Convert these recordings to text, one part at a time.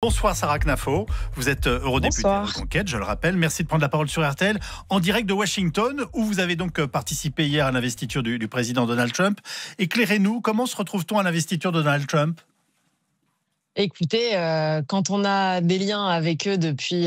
Bonsoir Sarah Knafo, vous êtes eurodéputée Reconquête, je le rappelle. Merci de prendre la parole sur RTL en direct de Washington, où vous avez donc participé hier à l'investiture du président Donald Trump. Éclairez-nous, comment se retrouve-t-on à l'investiture de Donald Trump ? Écoutez, quand on a des liens avec eux depuis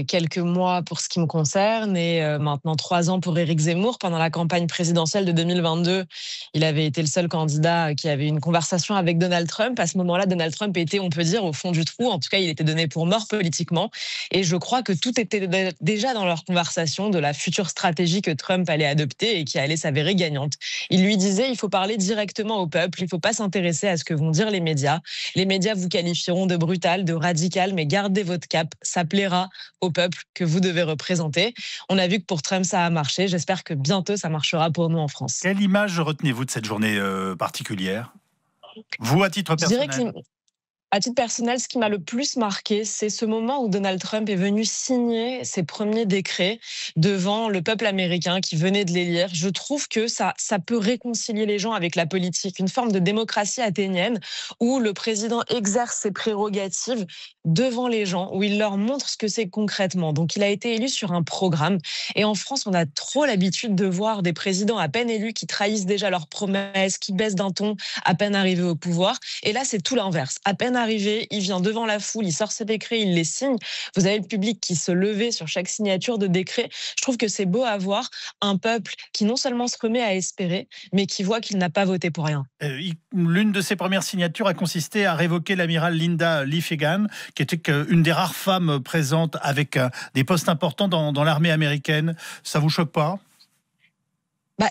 quelques mois pour ce qui me concerne et maintenant 3 ans pour Éric Zemmour, pendant la campagne présidentielle de 2022, il avait été le seul candidat qui avait une conversation avec Donald Trump. À ce moment-là, Donald Trump était, on peut dire, au fond du trou. En tout cas, il était donné pour mort politiquement. Et je crois que tout était déjà dans leur conversation de la future stratégie que Trump allait adopter et qui allait s'avérer gagnante. Il lui disait, il faut parler directement au peuple, il ne faut pas s'intéresser à ce que vont dire les médias. Les médias vous qualifieront de brutal, de radical, mais gardez votre cap, ça plaira au peuple que vous devez représenter. On a vu que pour Trump, ça a marché. J'espère que bientôt, ça marchera pour nous en France. Quelle image retenez-vous de cette journée particulière ? Vous, à titre personnel ? À titre personnel, ce qui m'a le plus marqué, c'est ce moment où Donald Trump est venu signer ses premiers décrets devant le peuple américain qui venait de les lire. Je trouve que ça peut réconcilier les gens avec la politique, une forme de démocratie athénienne où le président exerce ses prérogatives devant les gens, où il leur montre ce que c'est concrètement. Donc, il a été élu sur un programme. Et en France, on a trop l'habitude de voir des présidents à peine élus qui trahissent déjà leurs promesses, qui baissent d'un ton à peine arrivés au pouvoir. Et là, c'est tout l'inverse. À peine arrivé, il vient devant la foule, il sort ses décrets, il les signe. Vous avez le public qui se levait sur chaque signature de décret. Je trouve que c'est beau à voir un peuple qui non seulement se remet à espérer, mais qui voit qu'il n'a pas voté pour rien. L'une de ses premières signatures a consisté à révoquer l'amiral Linda Lifegan, qui était une des rares femmes présentes avec des postes importants dans l'armée américaine. Ça vous choque pas ?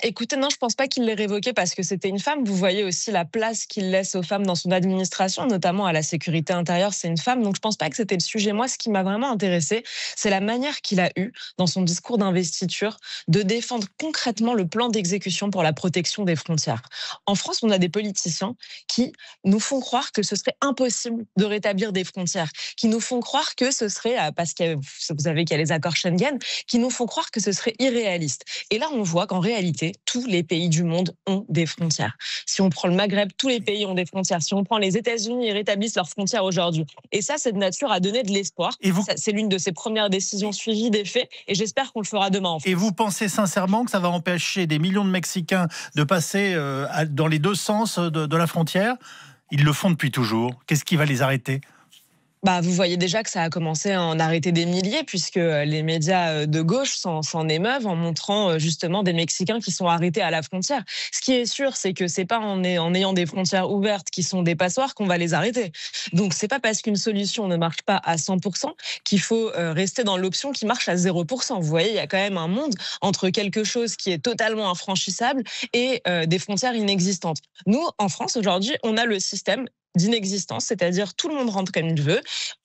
Écoutez, non, je pense pas qu'il l'ait révoqué parce que c'était une femme. Vous voyez aussi la place qu'il laisse aux femmes dans son administration, notamment à la sécurité intérieure, c'est une femme. Donc, je pense pas que c'était le sujet. Moi, ce qui m'a vraiment intéressé, c'est la manière qu'il a eue, dans son discours d'investiture, de défendre concrètement le plan d'exécution pour la protection des frontières. En France, on a des politiciens qui nous font croire que ce serait impossible de rétablir des frontières, qui nous font croire que ce serait, parce que vous savez qu'il y a les accords Schengen, qui nous font croire que ce serait irréaliste. Et là, on voit qu'en réalité, tous les pays du monde ont des frontières. Si on prend le Maghreb, tous les pays ont des frontières. Si on prend les États-Unis, ils rétablissent leurs frontières aujourd'hui. Et ça, c'est de nature à donner de l'espoir. C'est l'une de ses premières décisions suivies des faits. Et j'espère qu'on le fera demain en France. Et vous pensez sincèrement que ça va empêcher des millions de Mexicains de passer dans les deux sens de la frontière ? Ils le font depuis toujours. Qu'est-ce qui va les arrêter ? Vous voyez déjà que ça a commencé à en arrêter des milliers puisque les médias de gauche s'en émeuvent en montrant justement des Mexicains qui sont arrêtés à la frontière. Ce qui est sûr, c'est que c'est pas en ayant des frontières ouvertes qui sont des passoires qu'on va les arrêter. Donc c'est pas parce qu'une solution ne marche pas à 100% qu'il faut rester dans l'option qui marche à 0%. Vous voyez, il y a quand même un monde entre quelque chose qui est totalement infranchissable et des frontières inexistantes. Nous, en France, aujourd'hui, on a le système d'inexistence, c'est-à-dire tout le monde rentre comme il veut,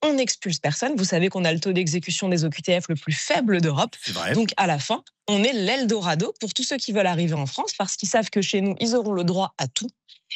on n'expulse personne. Vous savez qu'on a le taux d'exécution des OQTF le plus faible d'Europe. Donc à la fin, on est l'Eldorado pour tous ceux qui veulent arriver en France parce qu'ils savent que chez nous, ils auront le droit à tout.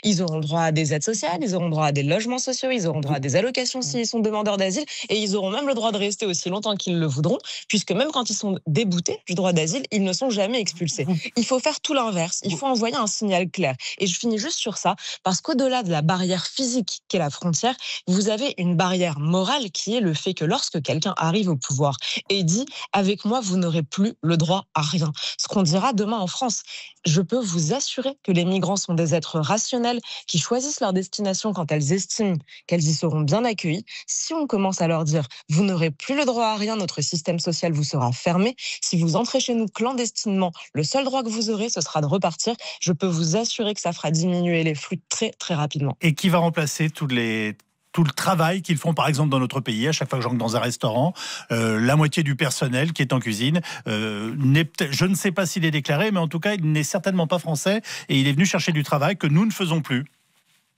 Ils auront le droit à des aides sociales, ils auront le droit à des logements sociaux, ils auront le droit à des allocations s'ils sont demandeurs d'asile et ils auront même le droit de rester aussi longtemps qu'ils le voudront puisque même quand ils sont déboutés du droit d'asile, ils ne sont jamais expulsés. Il faut faire tout l'inverse, il faut envoyer un signal clair. Et je finis juste sur ça parce qu'au-delà de la barrière physique qu'est la frontière, vous avez une barrière morale qui est le fait que lorsque quelqu'un arrive au pouvoir et dit « avec moi, vous n'aurez plus le droit à rien », ce qu'on dira demain en France, je peux vous assurer que les migrants sont des êtres rationnels qui choisissent leur destination quand elles estiment qu'elles y seront bien accueillies. Si on commence à leur dire « vous n'aurez plus le droit à rien, notre système social vous sera fermé. Si vous entrez chez nous clandestinement, le seul droit que vous aurez, ce sera de repartir », je peux vous assurer que ça fera diminuer les flux très très rapidement. Et qui va remplacer tout le travail qu'ils font par exemple dans notre pays, à chaque fois que j'entre dans un restaurant, la moitié du personnel qui est en cuisine, je ne sais pas s'il est déclaré, mais en tout cas il n'est certainement pas français et il est venu chercher du travail que nous ne faisons plus.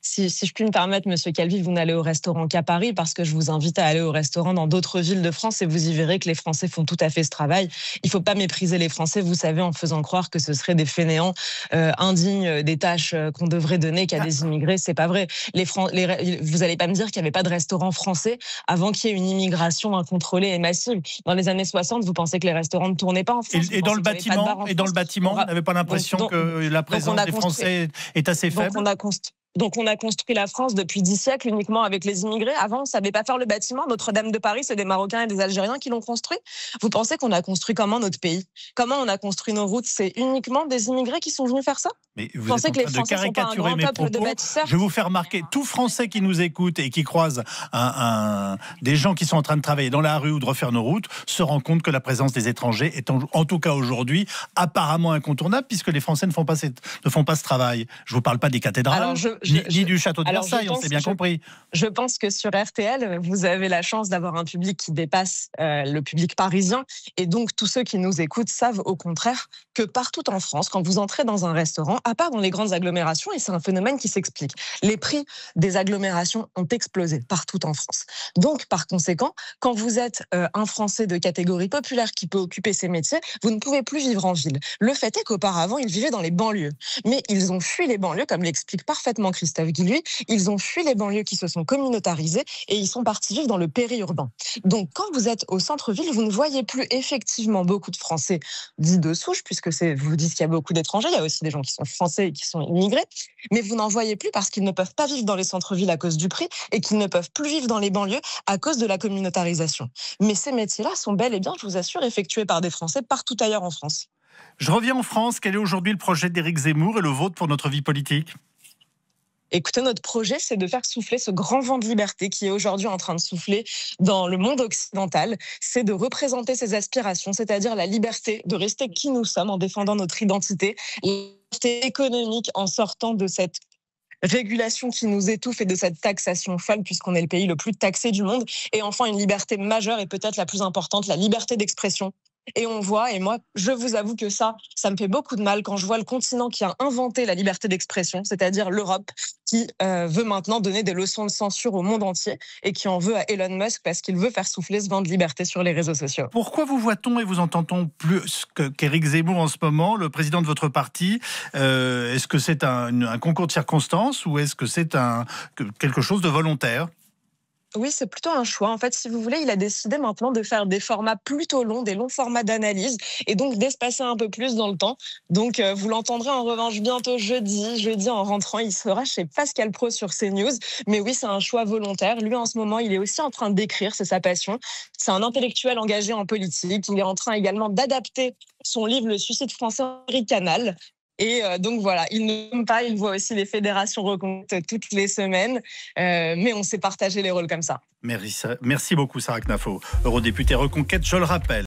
Si je puis me permettre, Monsieur Calvi, vous n'allez au restaurant qu'à Paris parce que je vous invite à aller au restaurant dans d'autres villes de France et vous y verrez que les Français font tout à fait ce travail. Il ne faut pas mépriser les Français, vous savez, en faisant croire que ce seraient des fainéants indignes des tâches qu'on devrait donner qu'à des immigrés. C'est pas vrai. Vous n'allez pas me dire qu'il n'y avait pas de restaurant français avant qu'il y ait une immigration incontrôlée et massive. Dans les années 60, vous pensez que les restaurants ne tournaient pas en France ? Et dans le bâtiment, vous n'avez pas l'impression que la présence des Français est assez faible ? Donc on a construit la France depuis 10 siècles uniquement avec les immigrés. Avant, on ne savait pas faire le bâtiment. Notre-Dame de Paris, c'est des Marocains et des Algériens qui l'ont construit. Vous pensez qu'on a construit comment notre pays? Comment on a construit nos routes? C'est uniquement des immigrés qui sont venus faire ça? Mais vous êtes en train de caricaturer mes propos. Je vais vous faire remarquer, tout Français qui nous écoute et qui croise des gens qui sont en train de travailler dans la rue ou de refaire nos routes se rend compte que la présence des étrangers est en tout cas aujourd'hui apparemment incontournable, puisque les Français ne font pas ce travail. Je ne vous parle pas des cathédrales, ni du château de Versailles, on s'est bien compris. Je pense que sur RTL, vous avez la chance d'avoir un public qui dépasse le public parisien, et donc tous ceux qui nous écoutent savent au contraire que partout en France, quand vous entrez dans un restaurant, à part dans les grandes agglomérations, et c'est un phénomène qui s'explique, les prix des agglomérations ont explosé partout en France. Donc, par conséquent, quand vous êtes un Français de catégorie populaire qui peut occuper ces métiers, vous ne pouvez plus vivre en ville. Le fait est qu'auparavant, ils vivaient dans les banlieues. Mais ils ont fui les banlieues, comme l'explique parfaitement Christophe Guilluy. Ils ont fui les banlieues qui se sont communautarisées et ils sont partis vivre dans le périurbain. Donc, quand vous êtes au centre-ville, vous ne voyez plus effectivement beaucoup de Français dits de souche, puisque vous dites qu'il y a beaucoup d'étrangers. Il y a aussi des gens qui sont français et qui sont immigrés. Mais vous n'en voyez plus parce qu'ils ne peuvent pas vivre dans les centres-villes à cause du prix et qu'ils ne peuvent plus vivre dans les banlieues à cause de la communautarisation. Mais ces métiers-là sont bel et bien, je vous assure, effectués par des Français partout ailleurs en France. Je reviens en France. Quel est aujourd'hui le projet d'Éric Zemmour et le vôtre pour notre vie politique ? Écoutez, notre projet, c'est de faire souffler ce grand vent de liberté qui est aujourd'hui en train de souffler dans le monde occidental. C'est de représenter ses aspirations, c'est-à-dire la liberté de rester qui nous sommes en défendant notre identité, la liberté économique en sortant de cette régulation qui nous étouffe et de cette taxation folle puisqu'on est le pays le plus taxé du monde. Et enfin, une liberté majeure et peut-être la plus importante, la liberté d'expression. Et on voit, et moi, je vous avoue que ça me fait beaucoup de mal quand je vois le continent qui a inventé la liberté d'expression, c'est-à-dire l'Europe, qui veut maintenant donner des leçons de censure au monde entier et qui en veut à Elon Musk parce qu'il veut faire souffler ce vent de liberté sur les réseaux sociaux. Pourquoi vous voit-on et vous entend-on plus qu'Éric Zemmour en ce moment, le président de votre parti? Est-ce que c'est un concours de circonstances ou est-ce que c'est quelque chose de volontaire? Oui, c'est plutôt un choix. En fait, si vous voulez, il a décidé maintenant de faire des formats plutôt longs, des longs formats d'analyse, et donc d'espacer un peu plus dans le temps. Donc, vous l'entendrez en revanche bientôt jeudi en rentrant, il sera chez Pascal Praud sur CNews. Mais oui, c'est un choix volontaire. Lui, en ce moment, il est aussi en train d'écrire, c'est sa passion. C'est un intellectuel engagé en politique. Il est en train également d'adapter son livre Le suicide français en Canal. Et donc voilà, il n'aime pas, il voit aussi les fédérations reconnaître toutes les semaines, mais on sait partager les rôles comme ça. Merci beaucoup Sarah Knafo, eurodéputée Reconquête, je le rappelle.